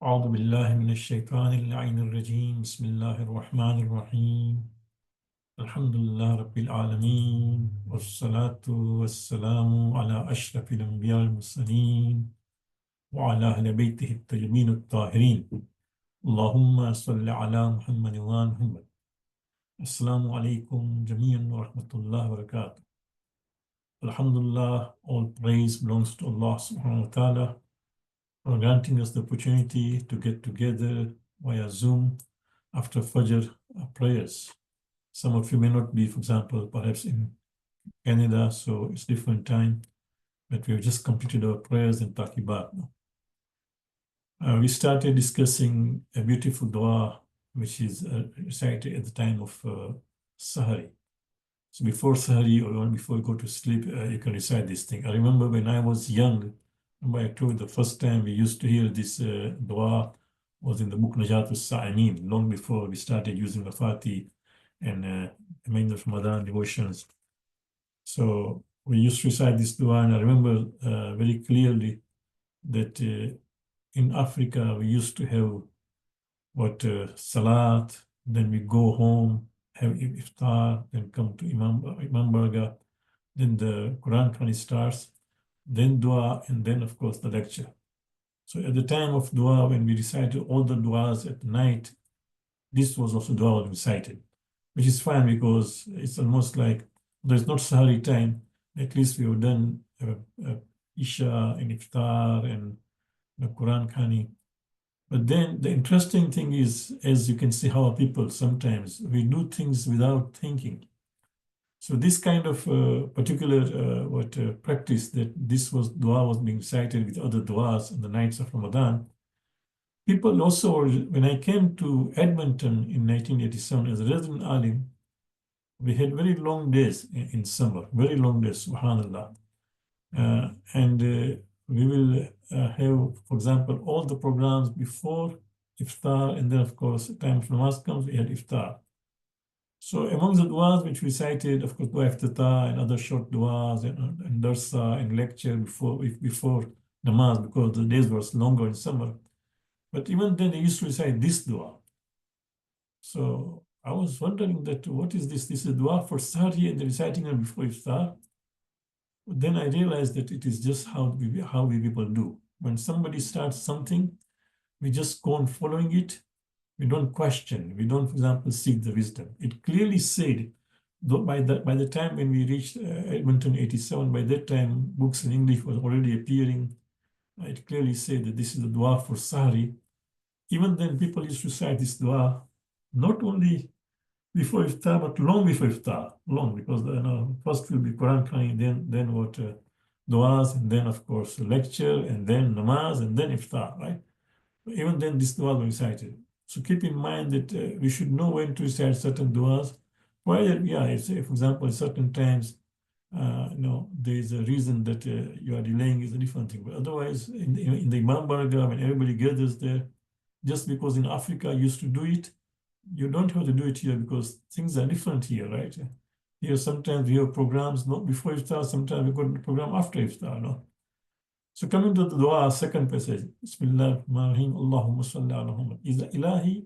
أعوذ بالله من الشيطان اللعين الرجيم بسم الله الرحمن الرحيم الحمد لله رب العالمين والصلاة والسلام على أشرف الأنبياء المرسلين وعلى أهل بيته الطيبين الطاهرين اللهم صل على محمد وآل محمد السلام عليكم جميعا ورحمة الله وبركاته. Alhamdulillah, all praise belongs to Allah subhanahu wa ta'ala for granting us the opportunity to get together via Zoom after Fajr prayers. Some of you may not be, for example, perhaps in Canada, so it's different time, but we have just completed our prayers in Taqibat now. We started discussing a beautiful dua which is recited at the time of Sahari. So before Sahari or before you go to sleep, you can recite this thing. I remember when I was young, I told you the first time we used to hear this dua was in the book Najat al-Sa'imeen, long before we started using the Fatih and Ameen of Ramadan devotions. So we used to recite this dua, and I remember very clearly that in Africa we used to have Salat, then we go home, have iftar, then come to Imam Barga, then the Quran Khani starts, then dua, and then of course the lecture. So at the time of dua, when we recited all the duas at night, this was also dua was recited, which is fine because it's almost like there's not Sahari time. At least we have done Isha and Iftar and the Quran Khani. But then the interesting thing is, as you can see how people sometimes, we do things without thinking. So this kind of particular practice that this was dua was being recited with other duas on the nights of Ramadan, people also, when I came to Edmonton in 1987 as a resident alim, we had very long days in summer, very long days, subhanAllah. And we will have, for example, all the programs before iftar, and then of course, time for namaz comes, we had iftar. So among the duas which we cited, of course, dua iftitah and other short duas and darsa and lecture before namaz, because the days were longer in summer. But even then, they used to recite this dua. So I was wondering that what is this? This is dua for Sahari and they're reciting it before iftar. Then I realized that it is just how we people do. When somebody starts something, we just go on following it. We don't question. We don't, for example, seek the wisdom. It clearly said, though by the time when we reached Edmonton 87, by that time books in English was already appearing. It clearly said that this is the dua for Sahari. Even then, people used to recite this dua not only before iftar, but long before iftar, long, because first will be Quran Khani, then what duas, and then of course lecture, and then namaz, and then iftar, right? Even then, this dua was recited. So keep in mind that we should know when to recite certain duas. Whether, if, say, for example, at certain times, there is a reason that you are delaying is a different thing. But otherwise, in the Imam Barga, when everybody gathers there, just because in Africa you used to do it, you don't have to do it here because things are different here, right? Here sometimes we have programs not before iftar, sometimes we got the program after iftar, no? So coming to the dua, second passage, Bismillahir-Rahmanir-Rahim, Allahumma salli ala Muhammad. Iza ilahi,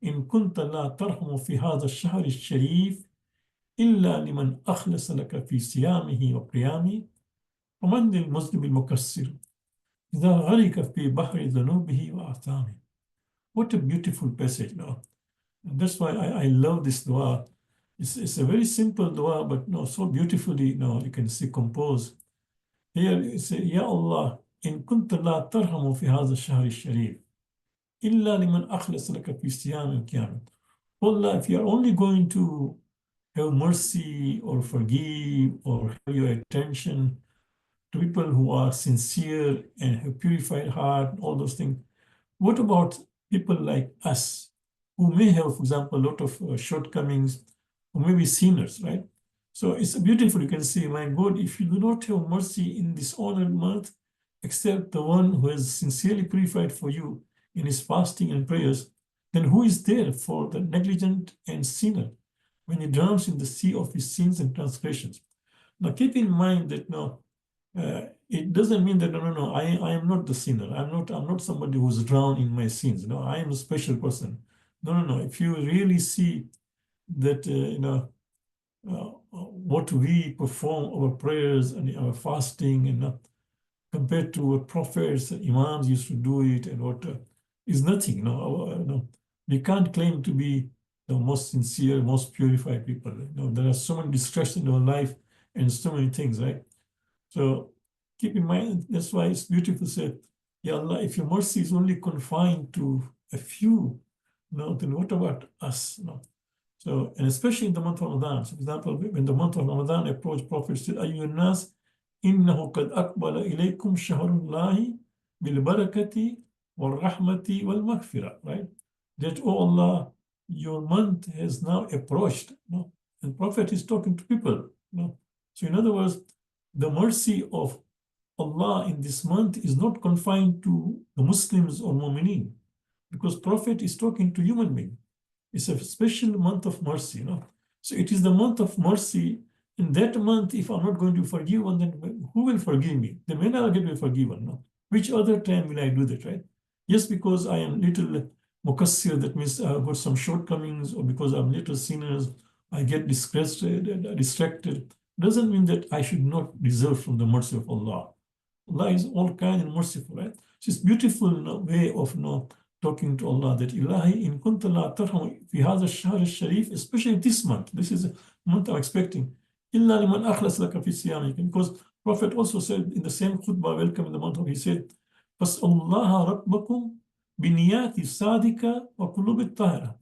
in kunta la tarhamu fi hadha ash-shahr ash-sharif, illa liman akhlasa laka fi siyamihi wa qiyamihi, ومن للمذنب المكسر إذا غرق في بحر ذنوبه وآثامه. What a beautiful passage, no? And that's why I love this dua. It's a very simple dua, but no, so beautifully, you can see composed. Here it says, Ya Allah, in kunta la tarhamu fi hadha ash-shahr ash-sharif, illa liman akhlas laka fi siyam wa qiyam. Allah, if you are only going to have mercy or forgive or have your attention to people who are sincere and have purified heart, all those things, what about people like us who may have, for example, a lot of shortcomings, who may be sinners, right? So it's beautiful. You can see, my God, if you do not have mercy in this honored month, except the one who has sincerely purified for you in his fasting and prayers, then who is there for the negligent and sinner when he drowns in the sea of his sins and transgressions? Now keep in mind that it doesn't mean that no, I am not the sinner. I'm not somebody who's drowned in my sins. No, I am a special person. No. If you really see that what we perform, our prayers and our fasting, and compared to what prophets, imams used to do it, and what is nothing. We can't claim to be the most sincere, most purified people. There are so many distractions in our life and so many things, right? So keep in mind, that's why it's beautiful said, Ya Allah, if your mercy is only confined to a few, then what about us? So, and especially in the month of Ramadan. So, for example, when the month of Ramadan approached, Prophet said, Ayyuhan nas, innahu qad aqbala ilaykum shahrullahi bil barakati wal rahmati wal maghfirah, right? That, oh Allah, your month has now approached. And Prophet is talking to people. So, in other words, the mercy of Allah in this month is not confined to the Muslims or Mu'mineen, because Prophet is talking to human beings. It's a special month of mercy, So it is the month of mercy. In that month, if I'm not going to forgive one, then who will forgive me? The minute I'll get forgiven, Which other time will I do that, right? Just because I am little mukassir, that means I've got some shortcomings, or because I'm little sinners, I get distracted, doesn't mean that I should not deserve from the mercy of Allah. Allah is all kind and merciful, right? So it's beautiful way of talking to Allah, that Ilahi in kunta la tarham fi hadha ash-shahr al-sharif, especially this month. This is a month I'm expecting. Illa liman akhlas laka fi siyamik. Because Prophet also said in the same khutbah, welcome in the month of, he said, Fas'allaha rabbakum biniyati sadika wa qulubit tahira.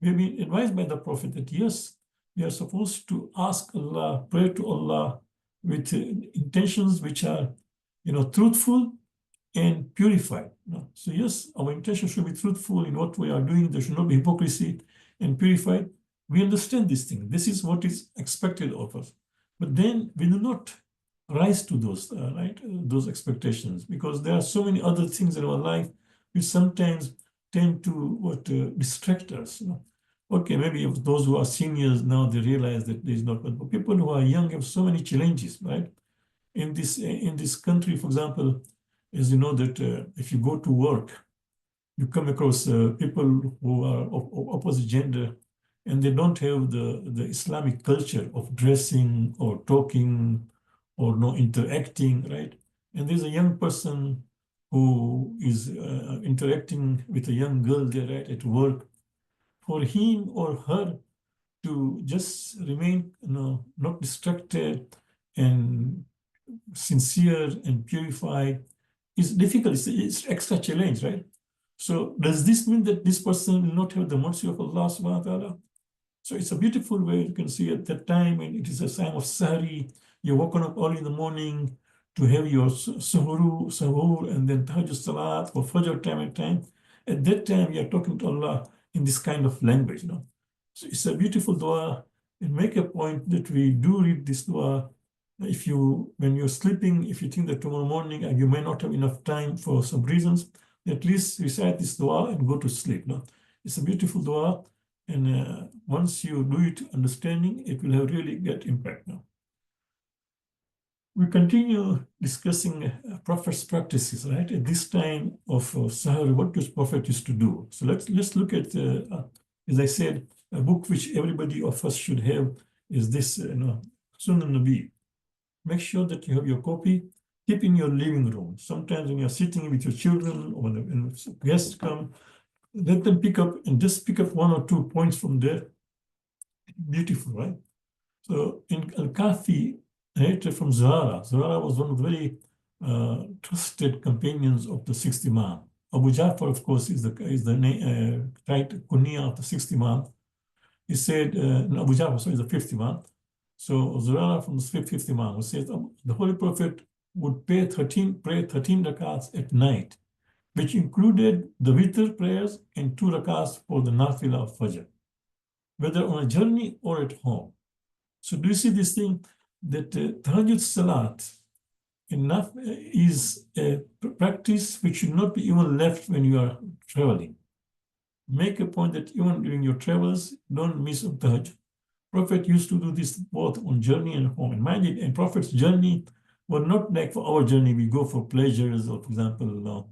We have been advised by the Prophet that yes, we are supposed to ask Allah, pray to Allah with intentions which are, truthful and purified. So yes, our intention should be truthful in what we are doing. There should not be hypocrisy, and purified. We understand this thing. This is what is expected of us. But then we do not rise to those, those expectations, because there are so many other things in our life which sometimes tend to distract us. Okay, maybe if those who are seniors now, they realize that there is not, but people who are young have so many challenges, right? In this country, for example, as you know that if you go to work, you come across people who are of opposite gender, and they don't have the Islamic culture of dressing or talking or interacting, right? And there's a young person who is interacting with a young girl there, right, at work. For him or her to just remain, not distracted and sincere and purified is difficult. It's extra challenge, right? So does this mean that this person will not have the mercy of Allah subhanahu wa ta'ala? So it's a beautiful way you can see at that time, and it is a time of Sahari. You're woken up early in the morning to have your Suhūr, and then Tahajjud Salat or Fajr time at time. At that time, you're talking to Allah in this kind of language, So it's a beautiful dua, and make a point that we do read this dua. When you're sleeping, if you think that tomorrow morning you may not have enough time for some reasons, at least recite this dua and go to sleep. It's a beautiful dua, and once you do it understanding, it will have really get impact. We continue discussing Prophet's practices, right? At this time of Sahar, what does Prophet used to do? So let's look at, as I said, a book which everybody of us should have is this, Sunan Nabi. Make sure that you have your copy. Keep in your living room. Sometimes when you're sitting with your children or when guests come, let them pick up and just pick up one or two points from there. Beautiful, right? So in Al-Kafi, narrated from Zurara. Zurara was one of the very trusted companions of the sixth Imam. Abu Ja'far, of course, is the right kunya of the sixth Imam. He said, Abu Ja'far, sorry, is the fifth Imam. So Zurara from the fifth Imam, who says the Holy Prophet would pray 13 rakats at night, which included the witr prayers and 2 rakats for the nafila of Fajr, whether on a journey or at home. So do you see this thing that Tahajjud Salat is a practice which should not be even left when you are traveling. Make a point that even during your travels, don't miss a Tahajjud. Prophet used to do this both on journey and home. And mind it, in Prophet's journey, Well, not like for our journey, we go for pleasures, or for example,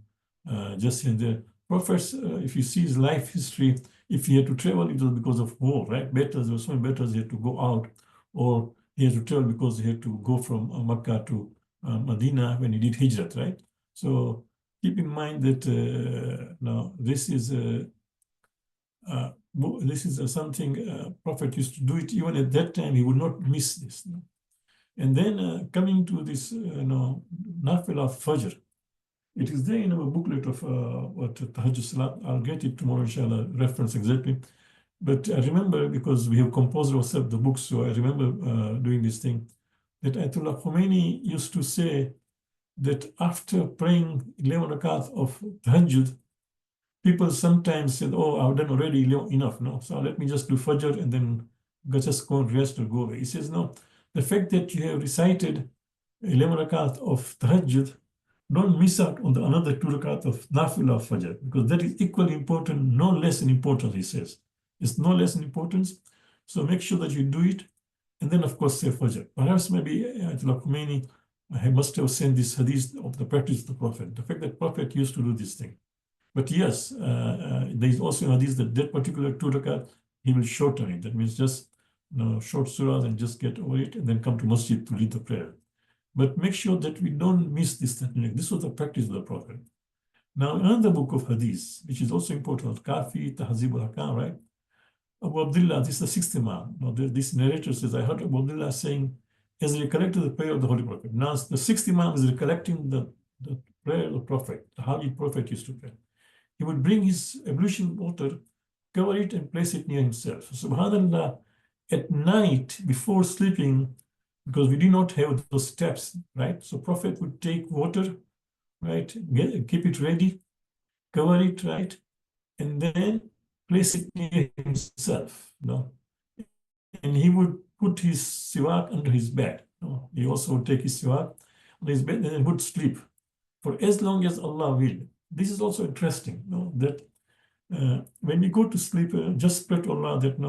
just in the prophets, if you see his life history, if he had to travel, it was because of war, right? Battles, there were so many battles, he had to go out, or he had to travel because he had to go from Makkah to Medina when he did Hijrat, right? So keep in mind that now this is something Prophet used to do it. Even at that time, he would not miss this. No? And then coming to this, Nafil of Fajr, it is there in our booklet of what Tahajjud Salat. I'll get it tomorrow, inshallah, reference exactly. But I remember, because we have composed ourselves the books, so I remember doing this thing, that Ayatollah Khomeini used to say that after praying 11 rakat of Tahajjud, people sometimes said, oh, I've done already enough, no? So let me just do Fajr and then just go and rest or go away. He says, no, the fact that you have recited 11 rakat of Tahajjud, don't miss out on the another 2 rakat of Nafila of Fajr, because that is equally important, no less in importance, he says. It's no less in importance. So make sure that you do it. And then, of course, say Fajr. Perhaps maybe Ayatollah Khomeini must have sent this hadith of the practice of the Prophet, the fact that Prophet used to do this thing. But yes, there is also a hadith that that particular 2 rakat, he will shorten it. That means just short surahs and just get over it and then come to masjid to lead the prayer. But make sure that we don't miss this technique. This was the practice of the Prophet. Now, another book of hadith, which is also important, Kafi, Tahzib al-Hakam, right? Abu Abdullah, this is the sixth Imam. Now, this narrator says, I heard Abu Abdullah saying, as he recollected the prayer of the Holy Prophet. Now, the sixth Imam is recollecting the prayer of the Prophet, how the Prophet used to pray. He would bring his ablution water, cover it, and place it near himself. So, subhanAllah, at night before sleeping, because we do not have those steps, right? So Prophet would take water, right? Keep it ready, cover it, right? And then place it near himself, And he would put his siwak under his bed. He also would take his siwak on his bed and then would sleep for as long as Allah will. This is also interesting, that when we go to sleep, just pray to Allah that,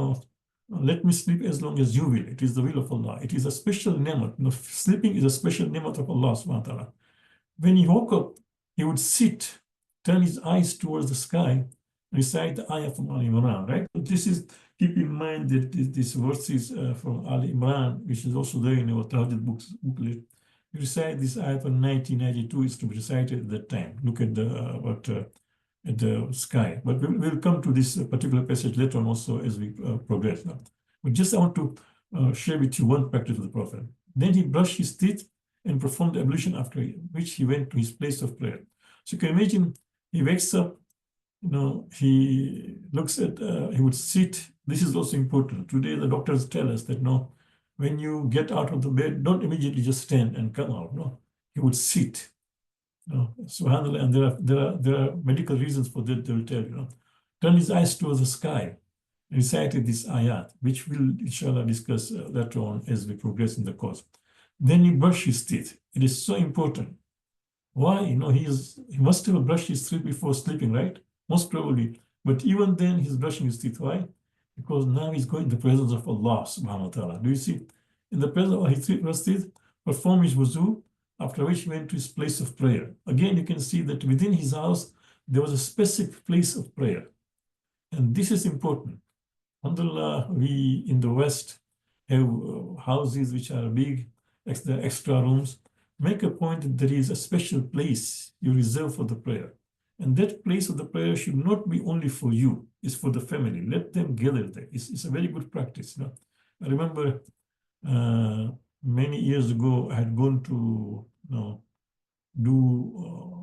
let me sleep as long as you will. It is the will of Allah. It is a special ni'mat. Sleeping is a special ni'mat of Allah subhanahu wa ta'ala. When he woke up, he would sit, turn his eyes towards the sky, recite the ayah from Al Imran, right? But this is, keep in mind that this verse is from Al Imran, which is also there in our Tahajjud booklet. You recite this ayah from 1992, is to be recited at that time. Look at the sky. But we'll come to this particular passage later on also as we progress now. But just I want to share with you one practice of the Prophet. Then he brushed his teeth and performed the ablution, after which he went to his place of prayer. So you can imagine, he wakes up, he looks at, he would sit. This is also important. Today, the doctors tell us that, when you get out of the bed, don't immediately just stand and come out. He would sit. Subhanallah, and there are medical reasons for that. They will tell you. Turn his eyes towards the sky, recited this ayat, which we'll inshallah discuss later on as we progress in the course. Then he brushed his teeth. It is so important. Why? He must have brushed his teeth before sleeping, right? Most probably. But even then, he's brushing his teeth. Why? Because now he's going in the presence of Allah subhanahu wa ta'ala. Do you see? In the presence of his brushed teeth, perform his wuzu, after which he went to his place of prayer. Again, you can see that within his house, there was a specific place of prayer. And this is important. Alhamdulillah, we in the West have houses which are big, extra rooms. Make a point that there is a special place you reserve for the prayer. And that place of the prayer should not be only for you, it's for the family. Let them gather there. It's a very good practice. I remember many years ago, I had gone to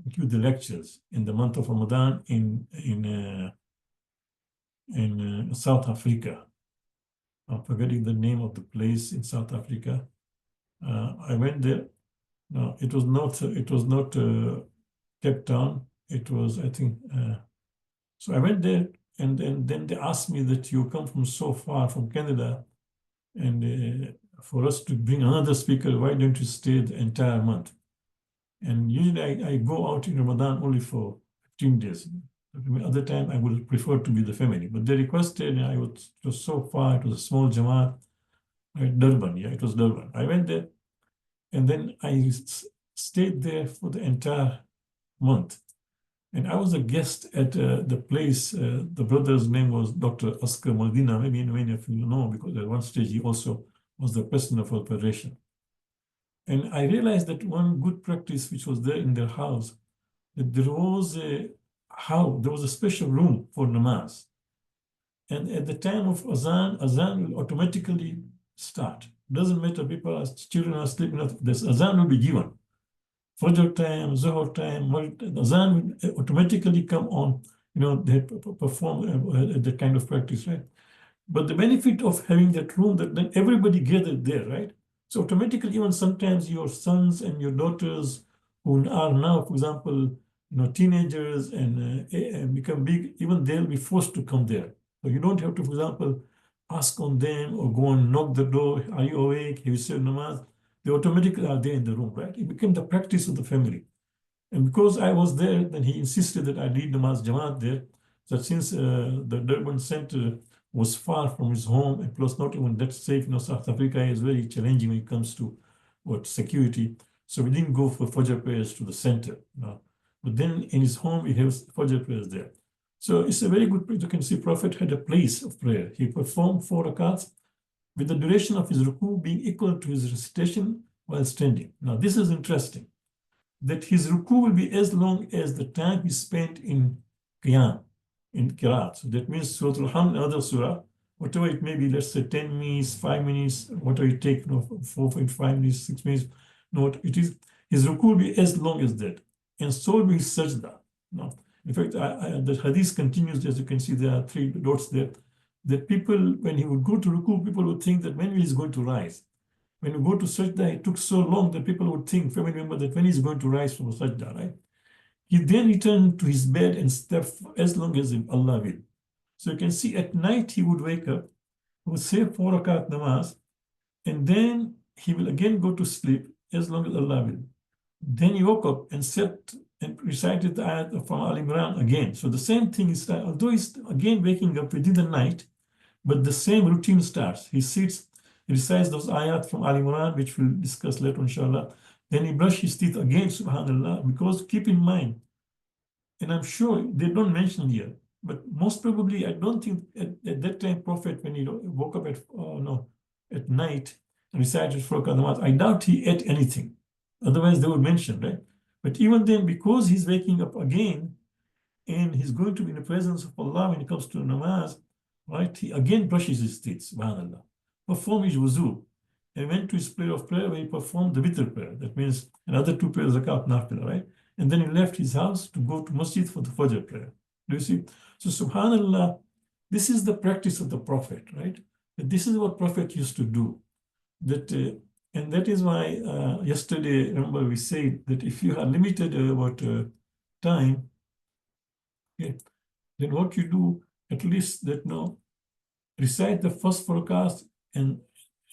give the lectures in the month of Ramadan in South Africa. I'm forgetting the name of the place in South Africa. I went there. No, it was not Cape Town. It was, I think. So I went there, and then they asked me that you come from so far from Canada, and for us to bring another speaker, why don't you stay the entire month? And usually I go out in Ramadan only for 15 days. Other time I would prefer to be the family. But they requested, and it was so far, it was a small Jamaat, right? Durban, it was Durban. I went there, And then I stayed there for the entire month. And I was a guest at the place. The brother's name was Dr. Askar Maldina. Maybe many of you know, because at one stage he also was the president of our federation. And I realized that one good practice which was there in their house, that there was a special room for namaz. And at the time of azan will automatically start. Doesn't matter, children are sleeping, this azan will be given. Fajr time, Zuhur time, azan will automatically come on. They perform the kind of practice, right? But the benefit of having that room, that then everybody gathered there, right? So automatically, even sometimes your sons and your daughters who are now, for example, teenagers and become big, even they'll be forced to come there. So you don't have to, for example, ask on them or go and knock the door. Are you awake? Have you said namaz? They automatically are there in the room, right? It became the practice of the family. And because I was there, then he insisted that I lead namaz Jamaat there. So since the Durban center was far from his home, and plus not even that safe, South Africa is very challenging when it comes to security. So we didn't go for Fajr prayers to the center. But then in his home, he has Fajr prayers there. So it's a very good place. You can see Prophet had a place of prayer. He performed 4 rakats with the duration of his ruku being equal to his recitation while standing. Now this is interesting, that his ruku will be as long as the time he spent in qiyam, in qiraat. So that means Surah Al-Hamd, another surah, whatever it may be, let's say 10 minutes, 5 minutes, whatever it takes, 4.5 minutes, 6 minutes, what it is, his ruku will be as long as that. And so will be sajda. In fact, the hadith continues, as you can see, there are 3 dots there, that people, when he would go to ruku, people would think that when he is going to rise. When you go to sajda, it took so long that people would think, family member, that when he's going to rise from sajda, right? He then returned to his bed and slept as long as Allah will. So you can see at night he would wake up, he would say 4 rakat namaz, and then he will again go to sleep as long as Allah will. Then he woke up and said and recited the ayat from Al Imran again. So the same thing is, although he's again waking up within the night, but the same routine starts. He sits, he recites those ayat from Al Imran, which we'll discuss later, inshallah. Then he brushes his teeth again, subhanAllah, because keep in mind, and I'm sure they don't mention here, but most probably, I don't think at that time, Prophet, when he woke up at night and recited 4 rakat, I doubt he ate anything. Otherwise, they would mention, right? But even then, because he's waking up again, and he's going to be in the presence of Allah when it comes to namaz, right? He again brushes his teeth, subhanAllah, performed his wuzu, and went to his prayer of prayer where he performed the witr prayer. That means another 2 prayers, zakat, nafila, right? And then he left his house to go to masjid for the fajr prayer. Do you see? So subhanAllah, this is the practice of the Prophet, right? This is what Prophet used to do. And that is why yesterday, remember, we said that if you are limited time, okay, then what you do, at least that recite the first 4 rakats, and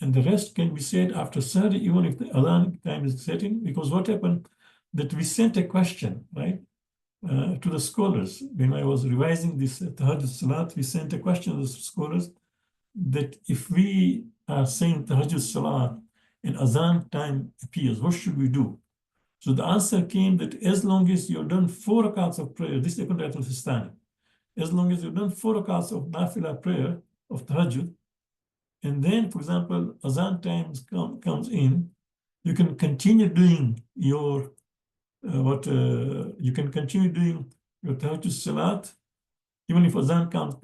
the rest can be said after Sahar, even if the adhan time is setting. Because what happened, that we sent a question, right, to the scholars. When I was revising this Tahajjud Salat, we sent a question to the scholars that if we are saying Tahajjud Salat and azan time appears, what should we do? So the answer came that as long as you've done 4 rakats of prayer, this is Second Ratul Sistani, as long as you've done 4 rakats of nafila prayer of tahajjud, and then, for example, azan time comes in, you can continue doing your tahajjud salat, even if azan comes,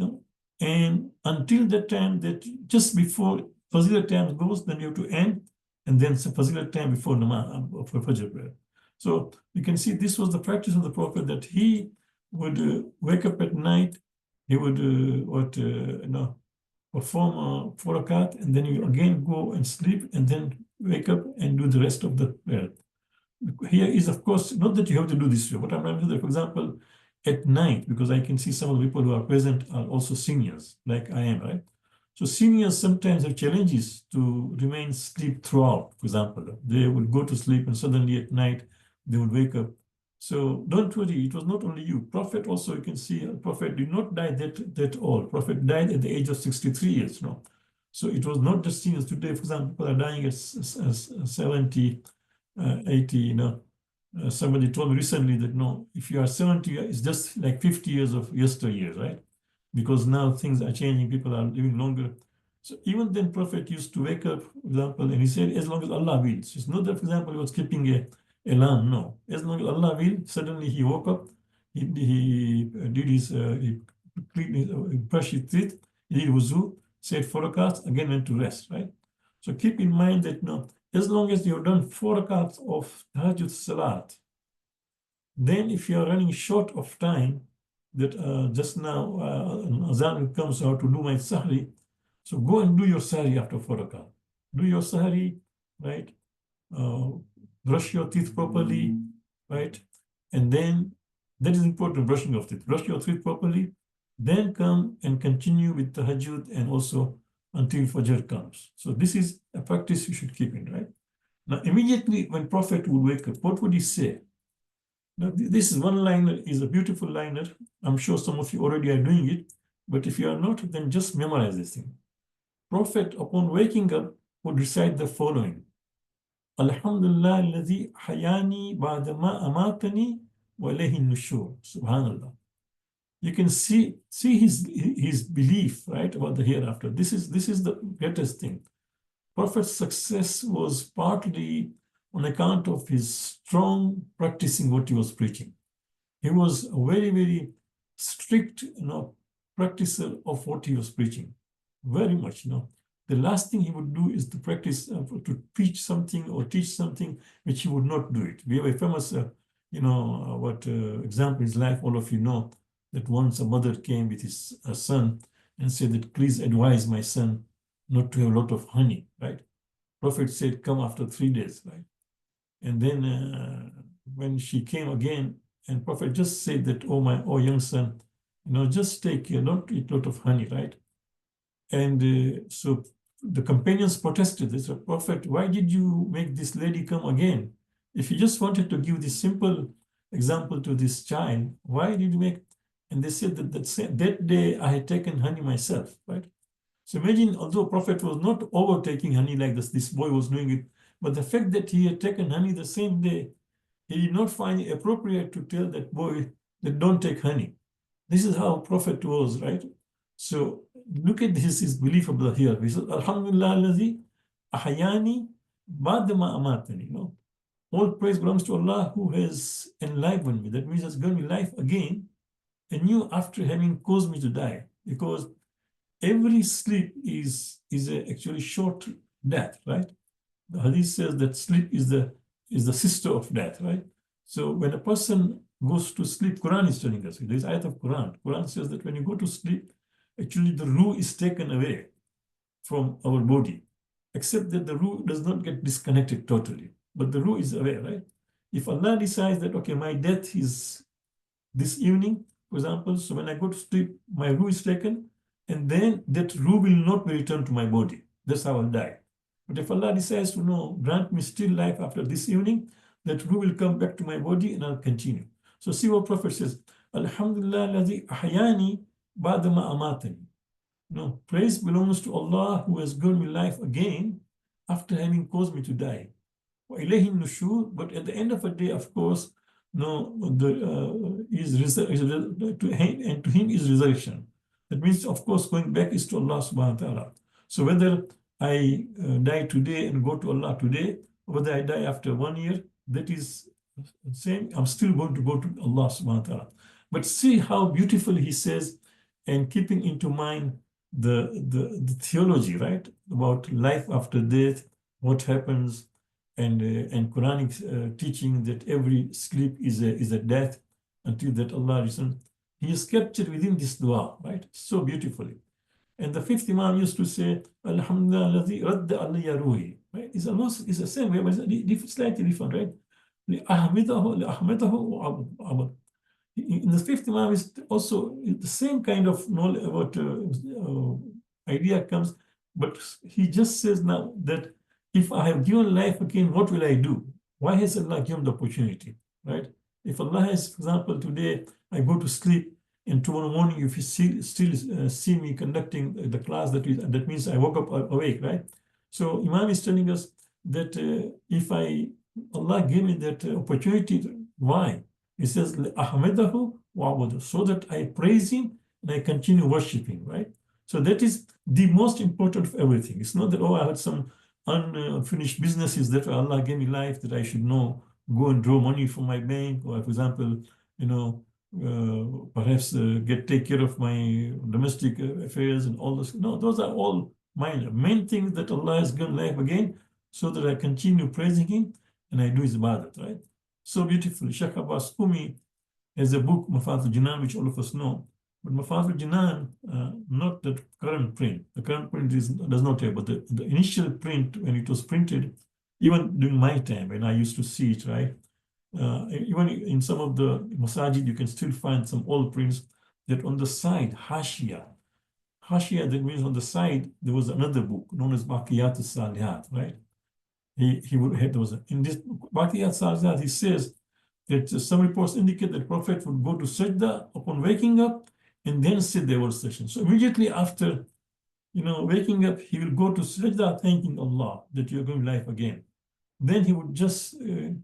and until that time, that just before fajr time goes, then you have to end, and then fajr time before namaz for fajr prayer. So you can see this was the practice of the Prophet, that he would wake up at night, he would perform 4 rakat, and then you again go and sleep, and then wake up and do the rest of the prayer. Here is, of course, not that you have to do this way. What I'm trying to do, for example, at night, because I can see some of the people who are present are also seniors, like I am, right? So seniors sometimes have challenges to remain asleep throughout. For example, they will go to sleep and suddenly at night they will wake up. So don't worry, it was not only you. Prophet also, you can see, Prophet did not die that old. Prophet died at the age of 63 years. So it was not just seniors. Today, for example, people are dying at 70, 80, somebody told me recently that no, if you are 70, it's just like 50 years of yesteryear, right? Because now things are changing, people are living longer. So even then, Prophet used to wake up, for example, and he said, as long as Allah wills. It's not that, for example, he was keeping a lamb. No, as long as Allah will, suddenly he woke up, he did his, he cleaned his, brushed his teeth, he did wuzu, said 4 rakats, again went to rest, right? So keep in mind that no, as long as you've done 4 rakats of Tahajjud Salat, then if you are running short of time, that just now Azan comes out to do my Sahri, so go and do your Sahri after 4 rakat. Do your Sahri, right? Brush your teeth properly, right? And then, that is important, brushing of teeth. Brush your teeth properly, then come and continue with Tahajjud and also until Fajr comes. So this is a practice you should keep in, right? Now, immediately when Prophet would wake up, what would he say? Now, this is one liner, is a beautiful liner. I'm sure some of you already are doing it, but if you are not, then just memorize this thing. Prophet, upon waking up, would recite the following. Alhamdulillah alladhi hayani ba'dama amatani wa ilayhi nushur. Subhanallah. You can see his belief, right, about the hereafter. This is the greatest thing. Prophet's success was partly on account of his strong practicing what he was preaching. He was a very, very strict, practicer of what he was preaching. Very much, The last thing he would do is to practice, to preach something or teach something which he would not do it. We have a famous, example in his life, all of you know, that once a mother came with his son and said that, please advise my son not to have a lot of honey, right? Prophet said, come after 3 days, right? And then when she came again, and Prophet just said that, oh young son, just take care, not eat a lot of honey, right? And so the companions protested. They said, Prophet, why did you make this lady come again? If you just wanted to give this simple example to this child, why did you make? And they said that day I had taken honey myself, right? So imagine, although Prophet was not overtaking honey like this boy was doing it, but the fact that he had taken honey the same day, he did not find it appropriate to tell that boy that don't take honey. This is how Prophet was, right? So look at his belief of the here. He says, Alhamdulillah alladhi ahayani ba'dama amatani. All praise belongs to Allah who has enlivened me. That means has given me life again, anew after having caused me to die. Because every sleep is actually short death, right? The hadith says that sleep is the sister of death, right? So when a person goes to sleep, Quran is telling us, there's ayat of Quran. Quran says that when you go to sleep, actually the ruh is taken away from our body, except that the ruh does not get disconnected totally, but the ruh is away, right? If Allah decides that, okay, my death is this evening, for example, so when I go to sleep, my ruh is taken, and then that ruh will not be returned to my body. That's how I'll die. But if Allah decides to grant me still life after this evening, that ruh will come back to my body and I'll continue. So see what Prophet says, Alhamdulillah alladhi ahyani ba'dama amatani. Praise belongs to Allah who has given me life again after having caused me to die. Wa ilayhi nushur, but at the end of the day, of course, to him is resurrection. That means, of course, going back is to Allah subhanahu wa ta'ala. So whether I die today and go to Allah today, or whether I die after 1 year, that is the same. I'm still going to go to Allah subhanahu wa ta'ala. But see how beautiful he says, and keeping into mind the theology, right? About life after death, what happens, and Quranic teaching that every sleep is a death until that Allah returns. He is captured within this dua, right? So beautifully. And the fifth Imam used to say, Alhamdulillah, radda alayya ruhi. Right? It's the same way, but it's slightly different, right? In the fifth Imam is also the same kind of knowledge about idea comes, but he just says now that if I have given life again, what will I do? Why has Allah given the opportunity, right? If Allah has, for example, today I go to sleep, and tomorrow morning, if you still see me conducting the class, that means I woke up awake, right? So Imam is telling us that if I Allah gave me that opportunity. Why? He says, "Ahmedahu wa'budu," so that I praise Him and I continue worshiping, right? So that is the most important of everything. It's not that, oh, I had some unfinished businesses that Allah gave me life that I should know, go and draw money from my bank, or for example, you know, perhaps take care of my domestic affairs and all this. No, those are all minor. Main thing that Allah has given life again, so that I continue praising Him and I do His ibadat, right? So beautiful. Sheikh Abbas Qumi has a book, Mafatul Jinan, which all of us know. But Mafatul Jinan, not the current print. The current print does not have, but the initial print, when it was printed, even during my time, when I used to see it, right? Even in some of the masajid, you can still find some old prints that on the side, Hashia. Hashia, that means on the side, there was another book known as Baqiyat al-Salihat, right? He would have those. In this Baqiyat al-Salihat, he says that some reports indicate that Prophet would go to sajda upon waking up and then say the word session. So immediately after, waking up, he will go to sajda thanking Allah that you're going live again. Then he would just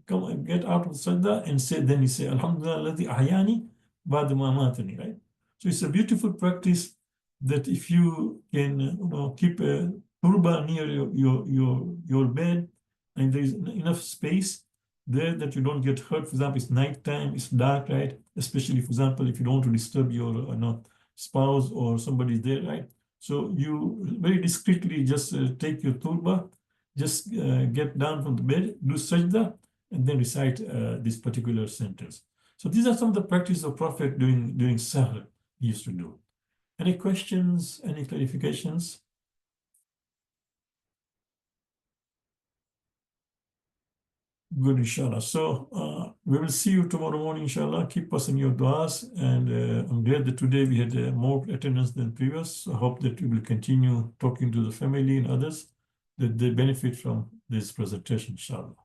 come and get out of sajda and then he say, Alhamdulillah, ladhi ahyani ba'da ma amatani, right? So it's a beautiful practice that if you can, keep a turba near your bed and there is enough space there that you don't get hurt. For example, it's nighttime, it's dark, right? Especially, for example, if you don't want to disturb your spouse or somebody there, right? So you very discreetly just take your turba, just get down from the bed, do sajda, and then recite this particular sentence. So these are some of the practices of Prophet during Sahar he used to do. Any questions, any clarifications? Good, inshallah. So we will see you tomorrow morning, inshallah. Keep us in your du'as. And I'm glad that today we had more attendance than previous. I hope that we will continue talking to the family and others that they benefit from this presentation, inshallah.